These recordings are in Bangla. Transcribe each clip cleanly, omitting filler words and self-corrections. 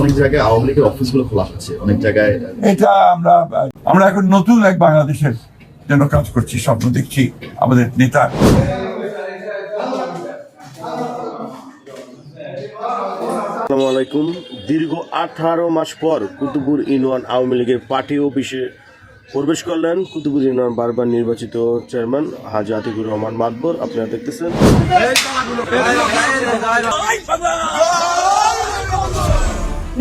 অনেক জায়গায় আওয়ামী লীগের অফিসগুলো খোলা হচ্ছে, অনেক জায়গায় এটা আমরা এখন নতুন এক বাংলাদেশের জন্য কাজ করছি, স্বপ্ন দেখছি। আমাদের নেতা আসসালামু আলাইকুম। দীর্ঘ 18 মাস পর কুতুবপুর ইউনিয়ন আওয়ামী লীগের পার্টি অফিসে প্রবেশ করলেন কুতুবপুর ইউনিয়ন বারবার নির্বাচিত চেয়ারম্যান হাজী আতিকুর রহমান মাতবর। আপনারা দেখতেছেন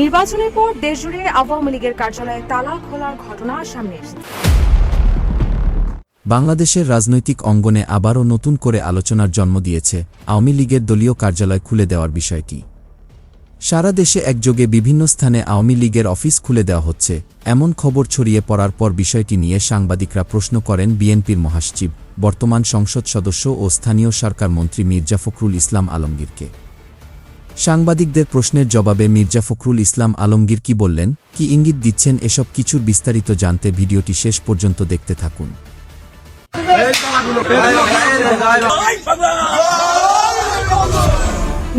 নির্বাচনের পর দেশজুড়ে আওয়ামী লীগের কার্যালয়ে তালা খোলার ঘটনা সামনে এসেছে। বাংলাদেশের রাজনৈতিক অঙ্গনে আবারও নতুন করে আলোচনার জন্ম দিয়েছে আওয়ামী লীগের দলীয় কার্যালয় খুলে দেওয়ার বিষয়টি। সারা দেশে একযোগে বিভিন্ন স্থানে আওয়ামী লীগের অফিস খুলে দেওয়া হচ্ছে, এমন খবর ছড়িয়ে পড়ার পর বিষয়টি নিয়ে সাংবাদিকরা প্রশ্ন করেন বিএনপির মহাসচিব, বর্তমান সংসদ সদস্য ও স্থানীয় সরকার মন্ত্রী মির্জা ফখরুল ইসলাম আলমগীরকে। সাংবাদিকদের প্রশ্নের জবাবে মির্জা ফখরুল ইসলাম আলমগীর কি বললেন, কি ইঙ্গিত দিচ্ছেন, এসব কিছুর বিস্তারিত জানতে ভিডিওটি শেষ পর্যন্ত দেখতে থাকুন।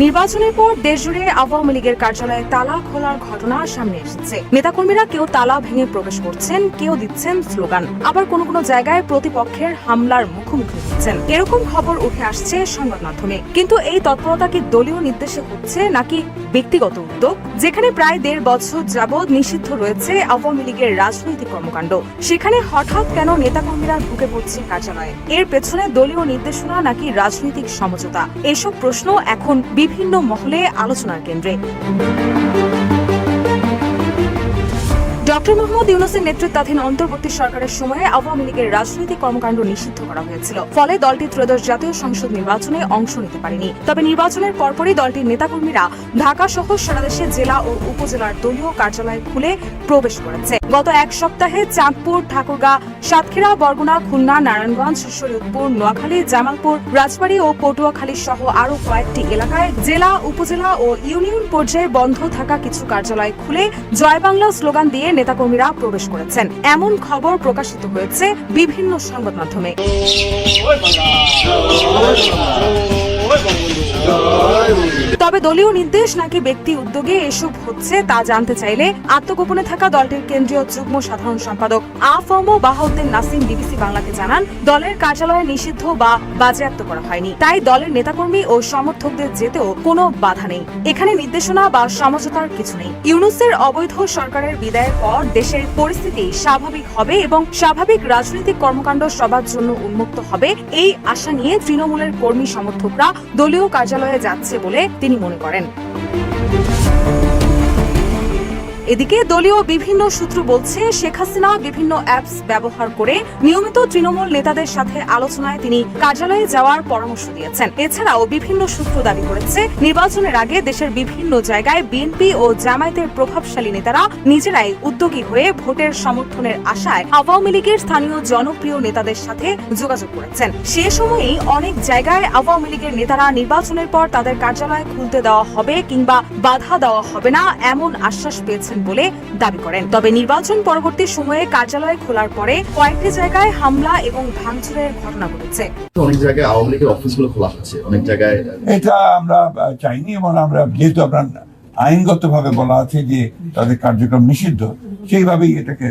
নির্বাচনের পর দেশজুড়ে আওয়ামী লীগের কার্যালয়ে তালা খোলার ঘটনা সামনে এসেছে। নেতাকর্মীরা কেউ তালা ভেঙে প্রবেশ করছেন, কেউ দিচ্ছেন স্লোগান, আবার কোনো কোনো জায়গায় প্রতিপক্ষের হামলার মুখোমুখি হচ্ছেন। এরকম খবর উঠে আসছে সংবাদ মাধ্যমে। কিন্তু এই তৎপরতা কি দলীয় নির্দেশে হচ্ছে নাকি ব্যক্তিগত উদ্যোগ? যেখানে প্রায় 1.5 বছর যাবৎ নিষিদ্ধ রয়েছে আওয়ামী লীগের রাজনৈতিক কর্মকাণ্ড, সেখানে হঠাৎ কেন নেতাকর্মীরা ঢুকে পড়ছে কার্যালয়ে? এর পেছনে দলীয় নির্দেশনা নাকি রাজনৈতিক সমঝোতা? এসব প্রশ্ন এখন বিভিন্ন মহলে আলোচনার কেন্দ্রে। ডক্টর মোহাম্মদ ইউনূসের নেতৃত্বাধীন অন্তর্বর্তী সরকারের সময়ে আওয়ামী লীগের রাজনৈতিক কর্মকাণ্ড নিষিদ্ধ করা হয়েছিল। ফলে দলটি ত্রয়োদশ জাতীয় সংসদ নির্বাচনে অংশ নিতে পারেনি। তবে নির্বাচনের পরপরই দলটির নেতাকর্মীরা ঢাকা সহ সারা দেশে জেলা ও উপজেলার দলীয় কার্যালয় খুলে প্রবেশ করেছে। গত এক সপ্তাহে চাঁদপুর, ঠাকুরগাঁ, সাতক্ষীরা, বরগুনা, খুলনা, নারায়ণগঞ্জ, শরীয়তপুর, নোয়াখালী, জামালপুর, রাজবাড়ী ও পটুয়াখালী সহ আরো কয়েকটি এলাকায় জেলা, উপজেলা ও ইউনিয়ন পর্যায়ে বন্ধ থাকা কিছু কার্যালয় খুলে জয় বাংলা স্লোগান দিয়ে নেতাকর্মীরা প্রবেশ করেছেন, এমন খবর প্রকাশিত হয়েছে বিভিন্ন সংবাদ মাধ্যমে। তবে দলীয় নির্দেশ নাকি ব্যক্তি উদ্যোগে এসব হচ্ছে তা জানতে চাইলে আত্মগোপনে থাকা দলটির কেন্দ্রীয় যুগ্ম সাধারণ সম্পাদক আ.ফ.ম. বাহাউদ্দিন নাসিম বিবিসি বাংলাকে জানান, দলের কার্যালয়ে নিষিদ্ধ বা বাজেয়াপ্ত করা হয়নি, তাই দলের নেতাকর্মী ও সমর্থকদের যেতেও কোনো বাধা নেই। এখানে নির্দেশনা বা সমঝোতার কিছু নেই। ইউনূসের অবৈধ সরকারের বিদায়ের পর দেশের পরিস্থিতি স্বাভাবিক হবে এবং স্বাভাবিক রাজনৈতিক কর্মকাণ্ড সবার জন্য উন্মুক্ত হবে, এই আশা নিয়ে তৃণমূলের কর্মী সমর্থকরা দলীয় কার্যালয়ে যাচ্ছে বলে তিনি মনে করেন। এদিকে দলীয় বিভিন্ন সূত্র বলছে, শেখ হাসিনা বিভিন্ন অ্যাপস ব্যবহার করে নিয়মিত তৃণমূল নেতাদের সাথে আলোচনায় তিনি কার্যালয়ে যাওয়ার পরামর্শ দিয়েছেন। এছাড়াও বিভিন্ন সূত্র দাবি করেছে, নির্বাচনের আগে দেশের বিভিন্ন জায়গায় বিএনপি ও জামায়াতের প্রভাবশালী নেতারা নিজেরাই উদ্যোগী হয়ে ভোটের সমর্থনের আশায় আওয়ামী লীগের স্থানীয় জনপ্রিয় নেতাদের সাথে যোগাযোগ করেছেন। সে সময়েই অনেক জায়গায় আওয়ামী লীগের নেতারা নির্বাচনের পর তাদের কার্যালয় খুলতে দেওয়া হবে কিংবা বাধা দেওয়া হবে না এমন আশ্বাস পেয়েছেন বলে দাবি করেন। তবে নির্বাচন পরবর্তী সময়ে কার্যালয় খোলার পরে কয়েকটি জায়গায় হামলা এবং ভাঙচুরের ঘটনা ঘটেছে। অনেক জায়গায় আওয়ামী লীগের অফিসগুলো খোলা হচ্ছে, অনেক জায়গায় এটা আমরা চাইনি, এবং আমরা যেহেতু আপনার আইনগতভাবে বলা আছে যে তাদের কার্যক্রম নিষিদ্ধ, সেইভাবেই এটাকে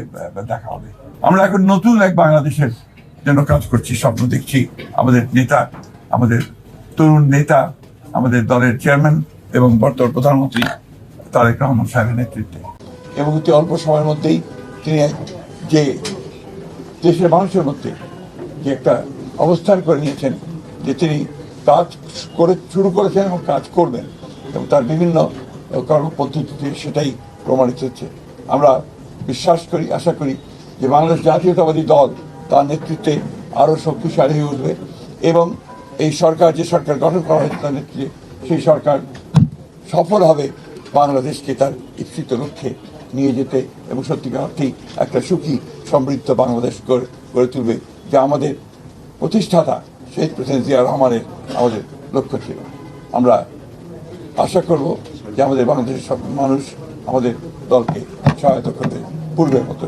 দেখা হবে। আমরা এখন নতুন এক বাংলাদেশের জন্য কাজ করছি, স্বপ্ন দেখছি। আমাদের নেতা, আমাদের তরুণ নেতা, আমাদের দলের চেয়ারম্যান এবং বর্তমান প্রধানমন্ত্রী তারেক রহমান সাহেবের নেতৃত্বে, এবং অতি অল্প সময়ের মধ্যেই তিনি যে দেশের মানুষের মধ্যে যে একটা অবস্থান করে নিয়েছেন যে তিনি কাজ করে শুরু করেছেন এবং কাজ করবেন, এবং তার বিভিন্ন কর্মপদ্ধতিতে সেটাই প্রমাণিত হচ্ছে। আমরা বিশ্বাস করি, আশা করি যে বাংলাদেশ জাতীয়তাবাদী দল তার নেতৃত্বে আরও শক্তিশালী হয়ে উঠবে, এবং এই সরকার, যে সরকার গঠন করা হয়েছে তার নেতৃত্বে, সেই সরকার সফল হবে বাংলাদেশকে তার ইচ্ছিত লক্ষ্যে নিয়ে যেতে, এবং সত্যিকার অর্থেই একটা সুখী সমৃদ্ধ বাংলাদেশ গড়ে তুলবে, যা আমাদের প্রতিষ্ঠাতা শহীদ প্রেসিডেন্ট জিয়া রহমানের আমাদের লক্ষ্য ছিল। আমরা আশা করব যে আমাদের বাংলাদেশের সব মানুষ আমাদের দলকে সহায়তা করবে পূর্বের মতো।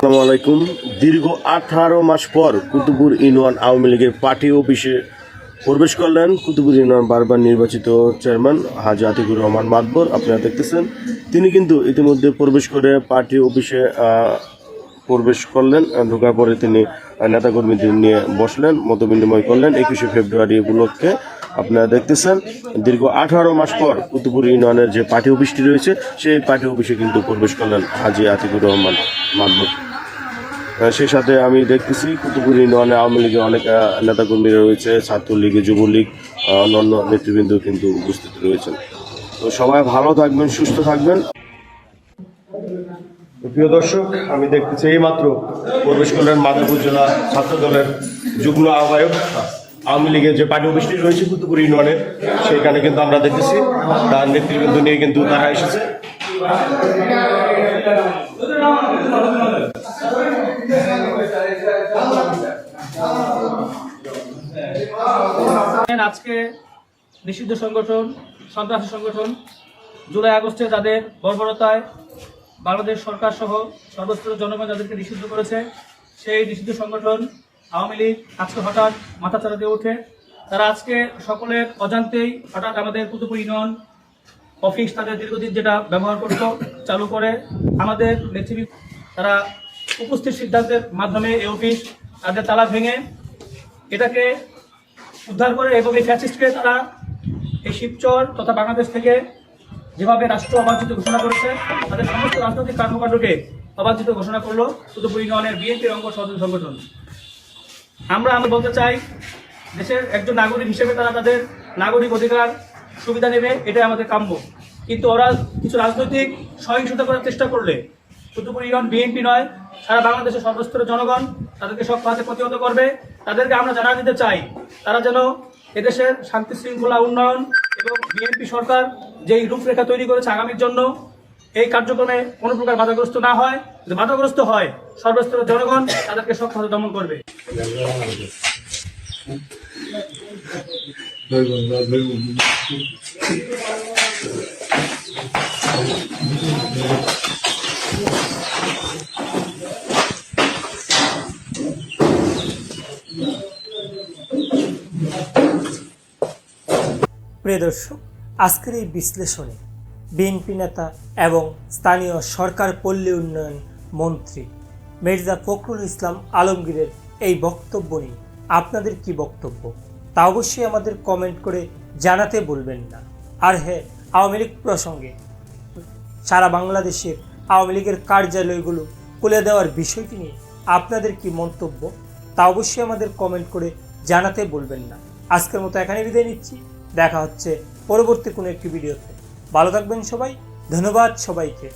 আসসালামু আলাইকুম। দীর্ঘ 18 মাস পর কুতুবপুর ইউনিয়ন আওয়ামী লীগের পার্টি অফিসে প্রবেশ করলেন কুতুবুর ইউনিয়ন বারবার নির্বাচিত চেয়ারম্যান হাজী আতিকুর রহমান মাতবর। আপনারা দেখতেছেন তিনি কিন্তু ইতিমধ্যে প্রবেশ করে পার্টি অফিসে প্রবেশ করলেন। ঢোকার পরে তিনি নেতাকর্মীদের নিয়ে বসলেন, মত বিনিময় করলেন। 21শে ফেব্রুয়ারি উপলক্ষে আপনারা দেখতেছেন দীর্ঘ 18 মাস পর কুতুবুর ইউনিয়নের যে পার্টি অফিসটি রয়েছে সেই পার্টি অফিসে কিন্তু প্রবেশ করলেন হাজী আতিকুর রহমান মাতবর। সেই সাথে আমি দেখতেছি কুতুবুর ইউনিয়নে আওয়ামী লীগের অনেক নেতাকর্মীরা রয়েছে, ছাত্রলীগ, যুবলীগ, অন্যান্য নেতৃবৃন্দ কিন্তু উপস্থিত রয়েছেন। তো সবাই ভালো থাকবেন, সুস্থ থাকবেন। প্রিয় দর্শক, আমি দেখতেছি এইমাত্র প্রবেশ করলেন মাদারীপুর জেলা ছাত্র দলের যুগ্ম আহ্বায়ক, আওয়ামী লীগের যে পার্টি অফিসটি রয়েছে কুতুবুর ইউনিয়নে, সেখানে কিন্তু আমরা দেখতেছি তার নেতৃবৃন্দ নিয়ে কিন্তু তারা এসেছে। আজকে নিষিদ্ধ সংগঠন, সন্ত্রাসী সংগঠন জুলাই আগস্টে যাদের বর্বরতায় বাংলাদেশ সরকার সহ সর্বস্তরের জনগণ যাদেরকে নিষিদ্ধ করেছে, সেই নিষিদ্ধ সংগঠন আওয়ামী লীগ আজকে হঠাৎ মাথা চাড়াতে ওঠে। তারা আজকে সকলের অজান্তেই হঠাৎ আমাদের কুতুবুর ইউনিয়ন অফিস তাদের দীর্ঘদিন যেটা ব্যবহার করত চালু করে আমাদের নেতৃবৃন্দ তারা উপস্থিত সিদ্ধান্তের মাধ্যমে এই অফিস তাদের তালা ভেঙে এটাকে উদ্ধার করে এবং এই ফ্যাসিস্টকে তারা এই শিবচর তথা বাংলাদেশ থেকে যেভাবে রাষ্ট্র অবাঞ্ছিত ঘোষণা করেছে, তাদের সমস্ত রাজনৈতিক কর্মকাণ্ডকে অবাঞ্ছিত ঘোষণা করলো কুতুবুর ইউনিয়নের বিএনপির অঙ্গ সহযোগী সংগঠন। আমরা বলতে চাই, দেশের একজন নাগরিক হিসেবে তারা তাদের নাগরিক অধিকার সুবিধা নেবে, এটাই আমাদের কাম্য। কিন্তু ওরা কিছু রাজনৈতিক সহিংসতা করার চেষ্টা করলে কুতুবুর ইউনিয়ন বিএনপি নয়, সারা বাংলাদেশের সর্বস্তরের জনগণ তাদেরকে সব কাজে প্রতিহত করবে। তাদেরকে আমরা জানা দিতে চাই, তারা যেন এদেশের শান্তি শৃঙ্খলা উন্নয়ন এবং বিএনপি সরকার যেই রূপরেখা তৈরি করেছে আগামীর জন্য, এই কার্যক্রমে কোনো প্রকার বাধাগ্রস্ত না হয়। যদি বাধাগ্রস্ত হয়, সর্বস্তরের জনগণ তাদেরকে সবভাবে দমন করবে। প্রিয় দর্শক, আজকের এই বিশ্লেষণে বিএনপি নেতা এবং স্থানীয় সরকার পল্লী উন্নয়ন মন্ত্রী মির্জা ফখরুল ইসলাম আলমগীরের এই বক্তব্য নিয়ে আপনাদের কি বক্তব্য তা অবশ্যই আমাদের কমেন্ট করে জানাতে ভুলবেন না। আর হ্যাঁ, আওয়ামী লীগ প্রসঙ্গে সারা বাংলাদেশের আওয়ামী লীগের কার্যালয়গুলো খুলে দেওয়ার বিষয়টি নিয়ে আপনাদের কি মন্তব্য তা অবশ্যই আমাদের কমেন্ট করে জানাতে ভুলবেন না। আজকের মতো এখানে বিদায় নিচ্ছি, দেখা হচ্ছে পরবর্তী কোনো একটি ভিডিওতে। ভালো থাকবেন সবাই, ধন্যবাদ সবাইকে।